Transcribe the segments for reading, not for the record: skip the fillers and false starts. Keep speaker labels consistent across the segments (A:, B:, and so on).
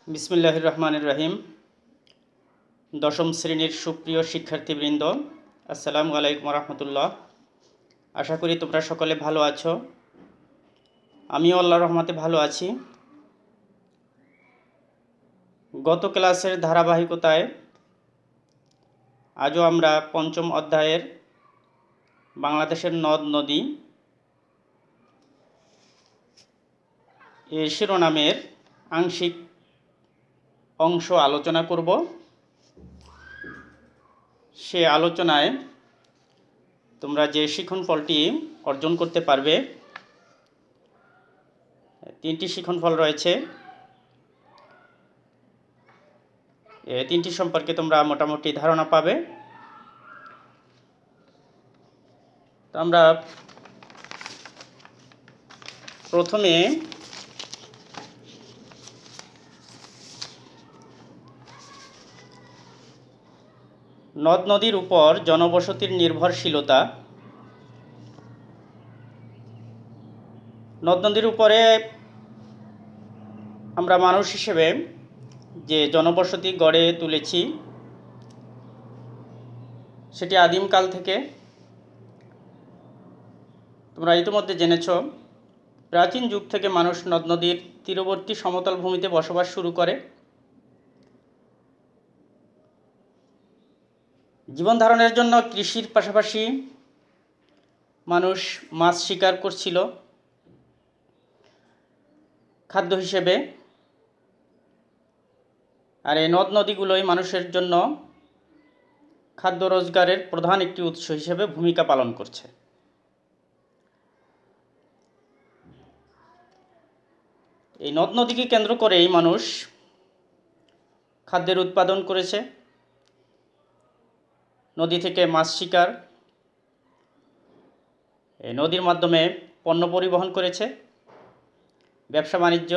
A: বিসমিল্লাহির রহমানির রহিম। দশম শ্রেণীর সুপ্রিয় শিক্ষার্থীবৃন্দ, আসসালামু আলাইকুম রহমতুল্লাহ। আশা করি তোমরা সকলে ভালো আছো। আমিও আল্লাহর রহমতে ভালো আছি। গত ক্লাসের ধারাবাহিকতায় আজও আমরা পঞ্চম অধ্যায়ের বাংলাদেশের নদ নদী এ শিরোনামের আংশিক অংশ আলোচনা করব। সে আলোচনায় তোমরা যে শিক্ষণফলটি অর্জন করতে পারবে, তিনটি শিক্ষণফল রয়েছে। এই তিনটি সম্পর্কে তোমরা মোটামুটি ধারণা পাবে। তো আমরা প্রথমে নদ নদীর উপর জনবসতির নির্ভরশীলতা। নদ নদীর উপরে আমরা মানুষ হিসেবে যে জনবসতি গড়ে তুলেছি, সেটি আদিমকাল থেকে। তোমরা ইতিমধ্যে জেনেছ, প্রাচীন যুগ থেকে মানুষ নদ নদীর তীরবর্তী সমতল ভূমিতে বসবাস শুরু করে। জীবন ধারণের জন্য কৃষির পাশাপাশি মানুষ মাছ শিকার করছিল খাদ্য হিসেবে। আর এই নদ নদীগুলোই মানুষের জন্য খাদ্য রোজগারের প্রধান একটি উৎস হিসেবে ভূমিকা পালন করছে। এই নদ নদীকে কেন্দ্র করেই মানুষ খাদ্যের উৎপাদন করেছে। নদী থেকে মাছ শিকার, এই নদীর মাধ্যমে পণ্য পরিবহন করেছে, ব্যবসা বাণিজ্য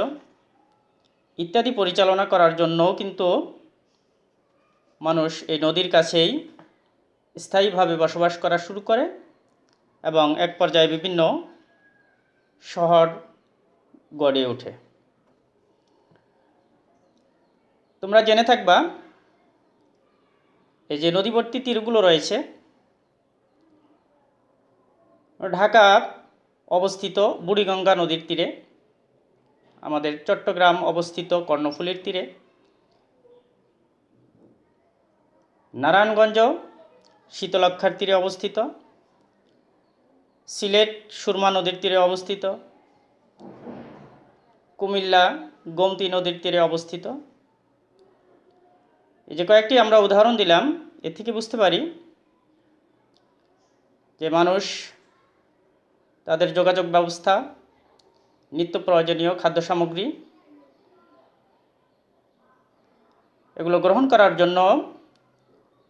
A: ইত্যাদি পরিচালনা করার জন্যও কিন্তু মানুষ এই নদীর কাছেই স্থায়ীভাবে বসবাস করা শুরু করে এবং এক পর্যায়ে বিভিন্ন শহর গড়ে ওঠে। তোমরা জেনে থাকবা, এই যে নদীবর্তী তীরগুলো রয়েছে, ঢাকা অবস্থিত বুড়িগঙ্গা নদীর তীরে, আমাদের চট্টগ্রাম অবস্থিত কর্ণফুলীর তীরে, নারায়ণগঞ্জ শীতলক্ষার তীরে অবস্থিত, সিলেট সুরমা নদীর তীরে অবস্থিত, কুমিল্লা গোমতী নদীর তীরে অবস্থিত। এই যে কয়েকটি আমরা উদাহরণ দিলাম, এর থেকে বুঝতে পারি যে মানুষ তাদের যোগাযোগ ব্যবস্থা, নিত্য প্রয়োজনীয় খাদ্য সামগ্রী এগুলো গ্রহণ করার জন্য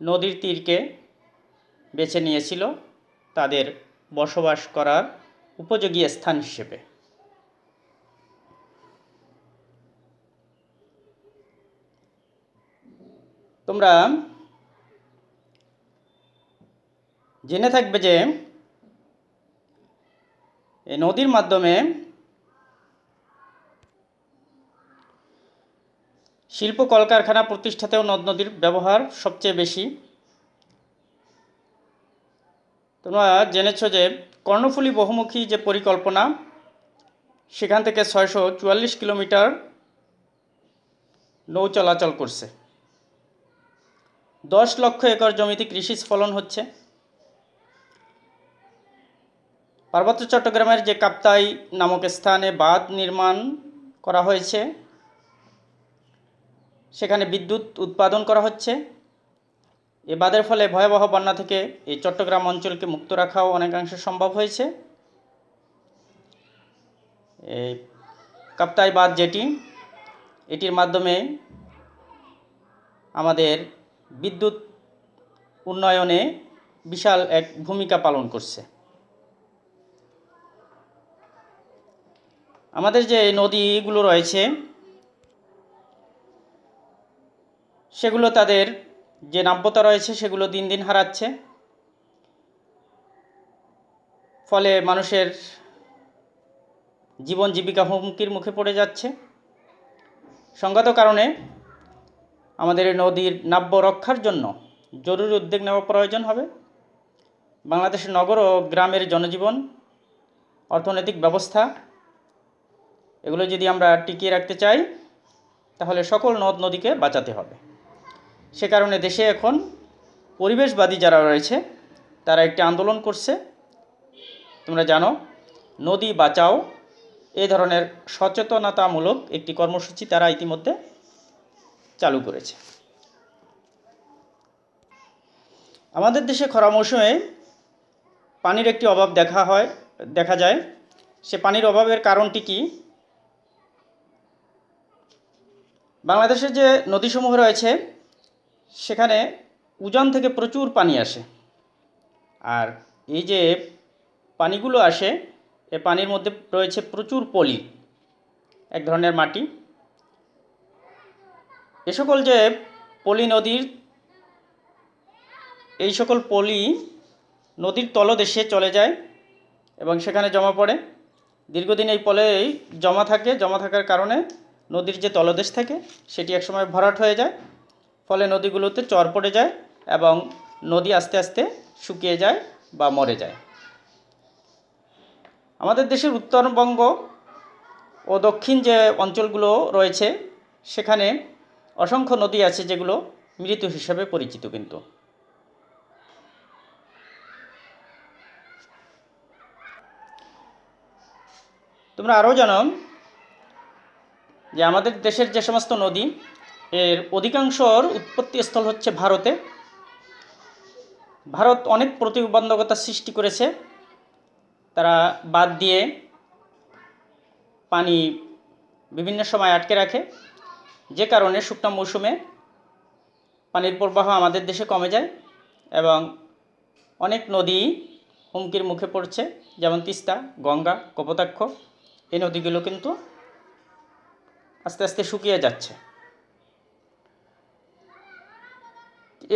A: নদীর তীরকে বেছে নিয়েছিল তাদের বসবাস করার উপযোগী স্থান হিসেবে। তোমরা জেনে থাকবে যে এই নদীর মাধ্যমে শিল্প কলকারখানা প্রতিষ্ঠাতেও নদ নদীর ব্যবহার সবচেয়ে বেশি। তোমরা জেনেছ যে কর্ণফুলী বহুমুখী যে পরিকল্পনা, সেখান থেকে 644 কিলোমিটার নৌ চলাচল করছে। 10 লক্ষ একর জমিতে কৃষি ফলন হচ্ছে। পার্বত্য চট্টগ্রামের যে কাপ্তাই নামক স্থানে বাঁধ নির্মাণ করা হয়েছে, সেখানে বিদ্যুৎ উৎপাদন করা হচ্ছে। এ বাঁধের ফলে ভয়াবহ বন্যা থেকে এই চট্টগ্রাম অঞ্চলকে মুক্ত রাখাও অনেকাংশে সম্ভব হয়েছে। এই কাপ্তাই বাঁধ যেটি, এটির মাধ্যমে আমাদের বিদ্যুৎ উন্নয়নে বিশাল এক ভূমিকা পালন করছে। আমাদের যে নদীগুলো রয়েছে, সেগুলো তাদের যে নাব্যতা রয়েছে সেগুলো দিন দিন হারাচ্ছে। ফলে মানুষের জীবন জীবিকা হুমকির মুখে পড়ে যাচ্ছে। সংগত কারণে আমাদের নদীর নাব্য রক্ষার জন্য জরুরি উদ্যোগ নেওয়া প্রয়োজন হবে। বাংলাদেশের নগর ও গ্রামের জনজীবন, অর্থনৈতিক ব্যবস্থা এগুলো যদি আমরা টিকিয়ে রাখতে চাই তাহলে সকল নদ নদীকে বাঁচাতে হবে। সে কারণে দেশে এখন পরিবেশবাদী যারা রয়েছে তারা একটি আন্দোলন করছে। তোমরা জানো, নদী বাঁচাও এই ধরনের সচেতনতামূলক একটি কর্মসূচি তারা ইতিমধ্যে চালু করেছে। আমাদের দেশে খরা মৌসুমে পানির একটি অভাব দেখা যায়। সে পানির অভাবের কারণটি কি? বাংলাদেশের যে নদীসমূহ রয়েছে সেখানে উজান থেকে প্রচুর পানি আসে, আর এই যে পানিগুলো আসে এ পানির মধ্যে রয়েছে প্রচুর পলি, এক ধরনের মাটি। এ সকল যে পলি এই সকল পলি নদীর তলদেশে চলে যায় এবং সেখানে জমা পড়ে। দীর্ঘদিন এই পলেই জমা থাকার কারণে নদীর যে তলদেশ থাকে সেটি একসময় ভরাট হয়ে যায়, ফলে নদীগুলোতে চর পড়ে যায় এবং নদী আস্তে আস্তে শুকিয়ে যায় বা মরে যায়। আমাদের দেশের উত্তরবঙ্গ ও দক্ষিণ যে অঞ্চলগুলো রয়েছে সেখানে অসংখ্য নদী আছে যেগুলো মৃত হিসাবে পরিচিত। কিন্তু তোমরা আরও জানো যে আমাদের দেশের যে সমস্ত নদী এর অধিকাংশর উৎপত্তি স্থল হচ্ছে ভারতে। ভারত অনেক প্রতিবন্ধকতা সৃষ্টি করেছে, তারা বাঁধ দিয়ে পানি বিভিন্ন সময় আটকে রাখে, যে কারণে শুকনো মৌসুমে পানির প্রবাহ আমাদের দেশে কমে যায় এবং অনেক নদী হুমকির মুখে পড়ছে, যেমন তিস্তা, গঙ্গা, কপোতাক্ষ। এই নদীগুলো কিন্তু আস্তে আস্তে শুকিয়ে যাচ্ছে।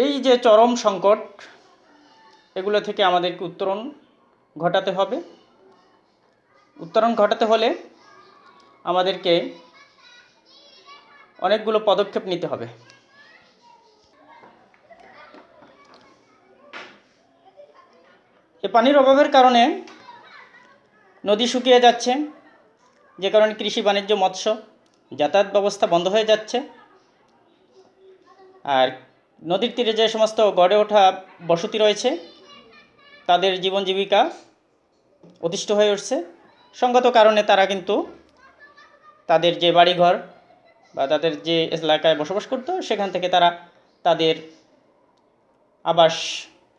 A: এই যে চরম সংকট, এগুলো থেকে আমাদেরকে উত্তরণ ঘটাতে হবে। উত্তরণ ঘটাতে হলে আমাদেরকে অনেকগুলো পদক্ষেপ নিতে হবে। এই পানির অভাবের কারণে নদী শুকিয়ে যাচ্ছে, যে কারণে কৃষি, বাণিজ্য, মৎস্য, যাতায়াত ব্যবস্থা বন্ধ হয়ে যাচ্ছে। আর নদীর তীরে যে সমস্ত গড়ে ওঠা বসতি রয়েছে তাদের জীবন জীবিকা অতিষ্ঠ হয়ে উঠছে। সঙ্গত কারণে তারা কিন্তু তাদের যে বাড়িঘর বা তাদের যে এলাকায় বসবাস করতো সেখান থেকে তারা তাদের আবাস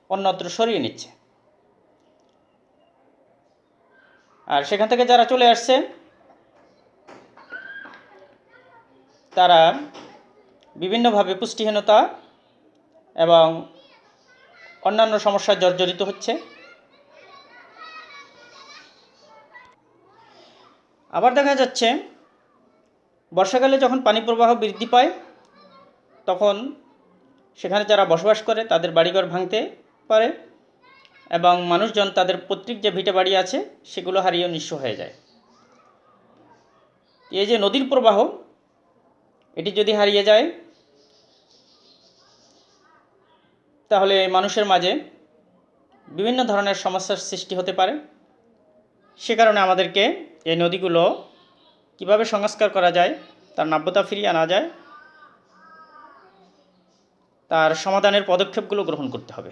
A: অন্যত্র সরিয়ে নিচ্ছে। আর সেখান থেকে যারা চলে আসছে তারা বিভিন্নভাবে পুষ্টিহীনতা এবং অন্যান্য সমস্যায় জর্জরিত হচ্ছে। আবার দেখা যাচ্ছে বর্ষাকালে যখন পানি প্রবাহ বৃদ্ধি পায় তখন সেখানে যারা বসবাস করে তাদের বাড়িঘর ভাঙতে পারে এবং মানুষজন তাদের পৈতৃক যে ভিটে বাড়ি আছে সেগুলো হারিয়ে নিঃস্ব হয়ে যায়। এই যে নদীর প্রবাহ, এটি যদি হারিয়ে যায় তাহলে মানুষের মাঝে বিভিন্ন ধরনের সমস্যার সৃষ্টি হতে পারে। সে কারণে আমাদেরকে এই নদীগুলো কিভাবে সংস্কার করা যায়, তার নাব্যতা ফিরিয়ে আনা যায়, তার সমাধানের পদক্ষেপগুলো গ্রহণ করতে হবে।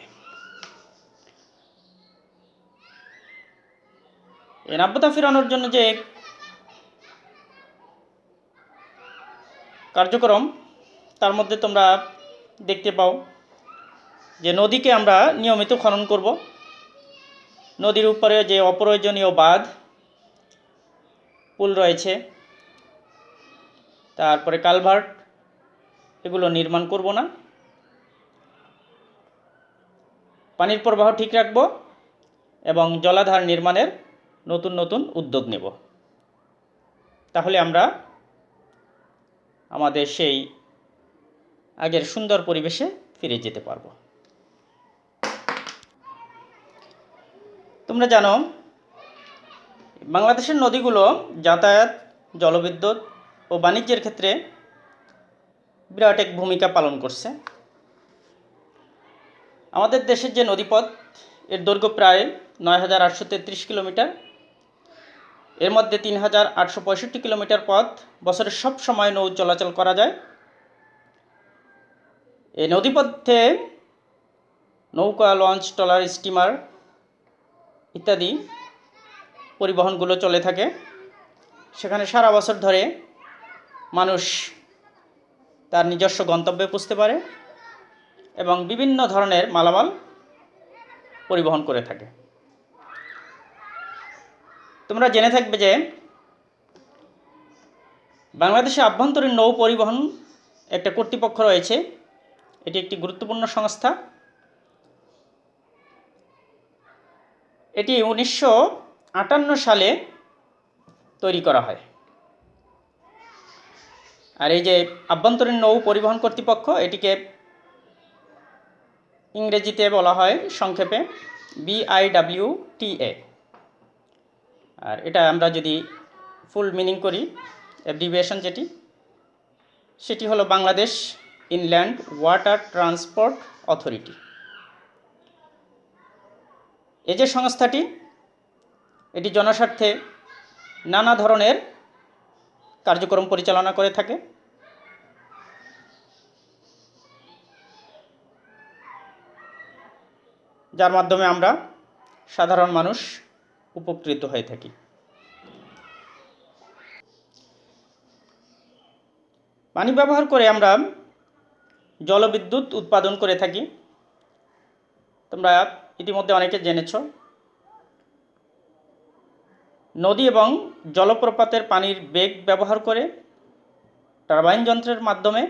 A: এই নাব্যতা ফেরানোর জন্য যে কার্যক্রম, তার মধ্যে তোমরা দেখতে পাও যে নদীকে আমরা নিয়মিত খনন করব। নদীর উপরে যে অপ্রয়োজনীয় বাঁধ, পুল রয়েছে, তারপরে কালভার্ট, এগুলো নির্মাণ করব না। পানির প্রবাহ ঠিক রাখব এবং জলাধার নির্মাণের নতুন নতুন উদ্যোগ নেব। তাহলে আমরা আমাদের সেই আগের সুন্দর পরিবেশে ফিরে যেতে পারব। তোমরা জানো বাংলাদেশের নদীগুলো যাতায়াত, জলবিদ্যুৎ ও বাণিজ্যের ক্ষেত্রে বিরাট এক ভূমিকা পালন করছে। আমাদের দেশের যে নদীপথ, এর দৈর্ঘ্য প্রায় ৯,৮৩৩ কিলোমিটার। এর মধ্যে ৩,৮৬৫ কিলোমিটার পথ বছরের সব সময় নৌ চলাচল করা যায়। এই নদীপথে নৌকা, লঞ্চ, ট্রলার, স্টিমার ইত্যাদি পরিবহনগুলো চলে থাকে। সেখানে সারা বছর ধরে মানুষ তার নিজস্ব গন্তব্যে পৌঁছতে পারে এবং বিভিন্ন ধরনের মালামাল পরিবহন করে থাকে। তোমরা জেনে থাকবে যে বাংলাদেশে আভ্যন্তরীণ নৌ পরিবহন একটা কর্তৃপক্ষ রয়েছে। এটি একটি গুরুত্বপূর্ণ সংস্থা। এটি 1958 সালে তৈরি করা হয়। আর এই যে আভ্যন্তরীণ নৌ পরিবহন কর্তৃপক্ষ, এটিকে ইংরেজিতে বলা হয় সংক্ষেপে BIWTA। আর এটা আমরা যদি ফুল মিনিং করি, অ্যাব্রিভিয়েশন যেটি, সেটি হলো Bangladesh inland water transport authority. এই যে সংস্থাটি, এটি জনস্বার্থে নানা ধরনের কার্যক্রম পরিচালনা করে থাকে। যার মাধ্যমে আমরা সাধারণ মানুষ উপকৃত হয়ে থাকি। পানি ব্যবহার করে আমরা জলবিদ্যুৎ উৎপাদন করে থাকি। তোমরা ইতিমধ্যে অনেকে জেনেছ, নদী এবং জলপ্রপাতের পানির বেগ ব্যবহার করে টারবাইন যন্ত্রের মাধ্যমে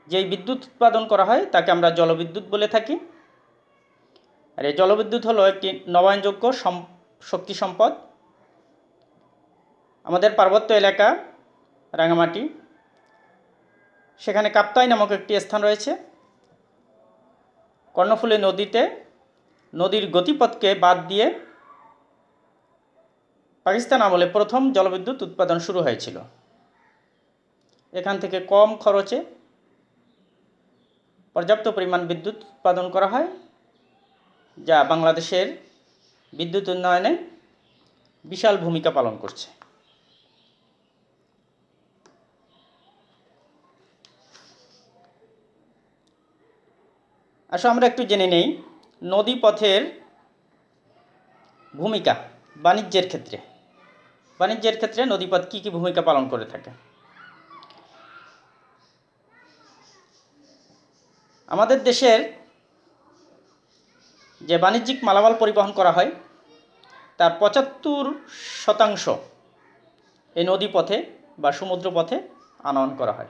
A: যেই বিদ্যুৎ উৎপাদন করা হয় তাকে আমরা জলবিদ্যুৎ বলে থাকি। আর এই জলবিদ্যুৎ হলো একটি নবায়নযোগ্য শক্তি সম্পদ। আমাদের পার্বত্য এলাকা রাঙামাটি, সেখানে কাপ্তাই নামক একটি স্থান রয়েছে। কর্ণফুলী নদীতে নদীর গতিপথকে বাদ দিয়ে পাকিস্তান আমলে প্রথম জলবিদ্যুৎ উৎপাদন শুরু হয়েছিল। এখান থেকে কম খরচে পর্যাপ্ত পরিমাণ বিদ্যুৎ উৎপাদন করা হয়, যা বাংলাদেশের বিদ্যুৎ উন্নয়নে বিশাল ভূমিকা পালন করছে। আসো আমরা একটু জেনে নেই নদীপথের ভূমিকা বাণিজ্যের ক্ষেত্রে। বাণিজ্যের ক্ষেত্রে নদীপথ কী কী ভূমিকা পালন করে থাকে। আমাদের দেশের যে বাণিজ্যিক মালামাল পরিবহন করা হয় তার 75% এই নদীপথে বা সমুদ্রপথে আনয়ন করা হয়।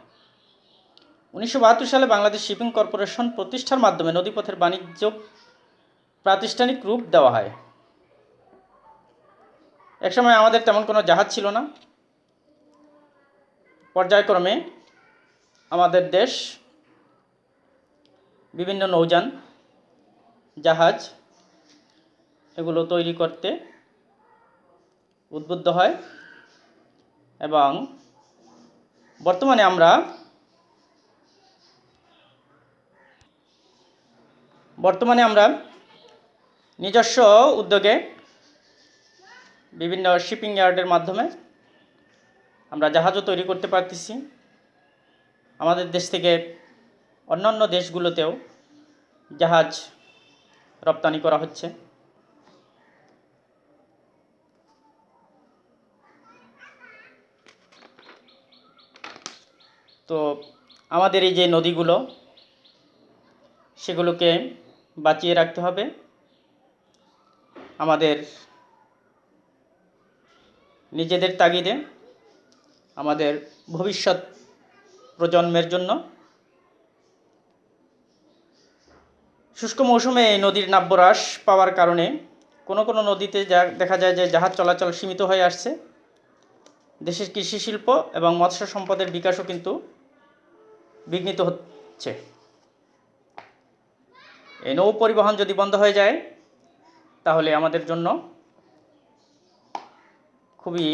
A: 1972 সালে বাংলাদেশ শিপিং কর্পোরেশন প্রতিষ্ঠার মাধ্যমে নদীপথের বাণিজ্য প্রাতিষ্ঠানিক রূপ দেওয়া হয়। একসময় আমাদের তেমন কোনো জাহাজ ছিল না। পর্যায়ক্রমে আমাদের দেশ বিভিন্ন নৌযান, জাহাজ এগুলো তৈরি করতে উদ্বুদ্ধ হয় এবং বর্তমানে আমরা নিজস্ব উদ্যোগে বিভিন্ন শিপিং ইয়ার্ডের মাধ্যমে আমরা জাহাজও তৈরি করতে পারতেছি। আমাদের দেশ থেকে অন্যান্য দেশগুলোতেও জাহাজ রপ্তানি করা হচ্ছে। তো আমাদের এই যে নদীগুলো, সেগুলোকে বাঁচিয়ে রাখতে হবে। আমাদের নিজেদের তাগিদে, আমাদের ভবিষ্যৎ প্রজন্মের জন্য। শুষ্ক মৌসুমে এই নদীর নাব্য হ্রাস পাওয়ার কারণে কোনো কোনো নদীতে দেখা যায় যে জাহাজ চলাচল সীমিত হয়ে আসছে। দেশের কৃষি শিল্প এবং মৎস্য সম্পদের বিকাশও কিন্তু বিঘ্নিত হচ্ছে। এই নৌ পরিবহন যদি বন্ধ হয়ে যায় তাহলে আমাদের জন্য খুবই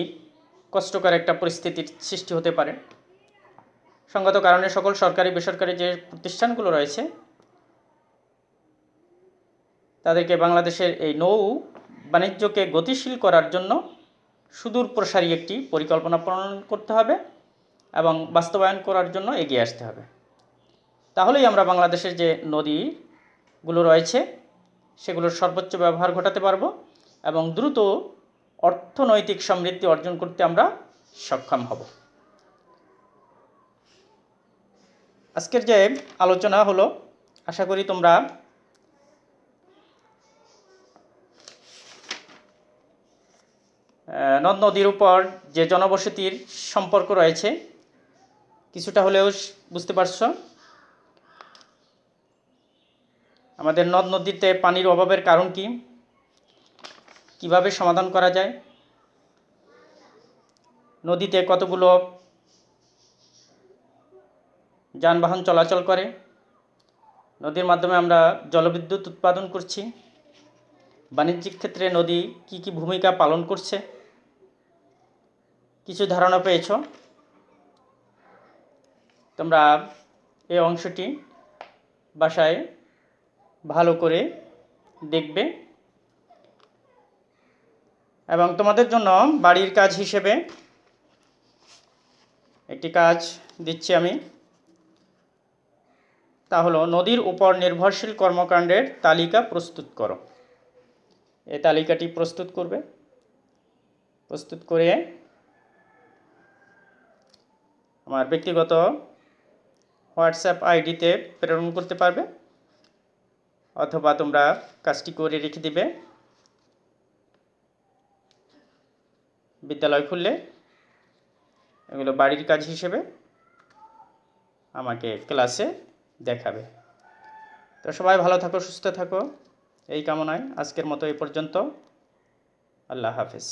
A: কষ্টকর একটা পরিস্থিতির সৃষ্টি হতে পারে। সঙ্গত কারণে সকল সরকারি বেসরকারি যে প্রতিষ্ঠানগুলো রয়েছে তাদেরকে বাংলাদেশের এই নৌ বাণিজ্যকে গতিশীল করার জন্য সুদূর প্রসারী একটি পরিকল্পনা প্রণয়ন করতে হবে এবং বাস্তবায়ন করার জন্য এগিয়ে আসতে হবে। তাহলেই আমরা বাংলাদেশের যে নদীগুলো রয়েছে সেগুলোর সর্বোচ্চ ব্যবহার ঘটাতে পারবো এবং দ্রুত অর্থনৈতিক সমৃদ্ধি অর্জন করতে আমরা সক্ষম হব। আজকের যে আলোচনা হলো, আশা করি তোমরা নদ নদীর উপর যে জনবসতির সম্পর্ক রয়েছে কিছুটা হলেও বুঝতে পারছো। আমাদের নদ নদীতে পানির অভাবের কারণ কি, কিভাবে সমাধান করা যায়, নদীতে কতগুলো যানবাহন চলাচল করে, নদীর মাধ্যমে আমরা জলবিদ্যুৎ উৎপাদন করছি, বাণিজ্যিক ক্ষেত্রে নদী কি কি ভূমিকা পালন করছে, কিছু ধারণা পেয়েছ। তোমরা এই অংশটি বাসায় ভালো করে দেখবে এবং তোমাদের জন্য বাড়ির কাজ হিসেবে একটি কাজ দিচ্ছি আমি, তা হলো নদীর উপর নির্ভরশীল কর্মকাণ্ডের তালিকা প্রস্তুত করো। এই তালিকাটি প্রস্তুত করবে, প্রস্তুত করে আমার ব্যক্তিগত হোয়াটসঅ্যাপ আইডিতে প্রেরণ করতে পারবে, অথবা তোমরা কাজটি করে রেখে দিবে। বিদ্যালয় খুললে এগুলো বাড়ির কাজ হিসেবে আমাকে ক্লাসে দেখাবে। তো সবাই ভালো থাকো, সুস্থ থাকো, এই কামনায় আজকের মতো এই পর্যন্ত। আল্লাহ হাফেজ।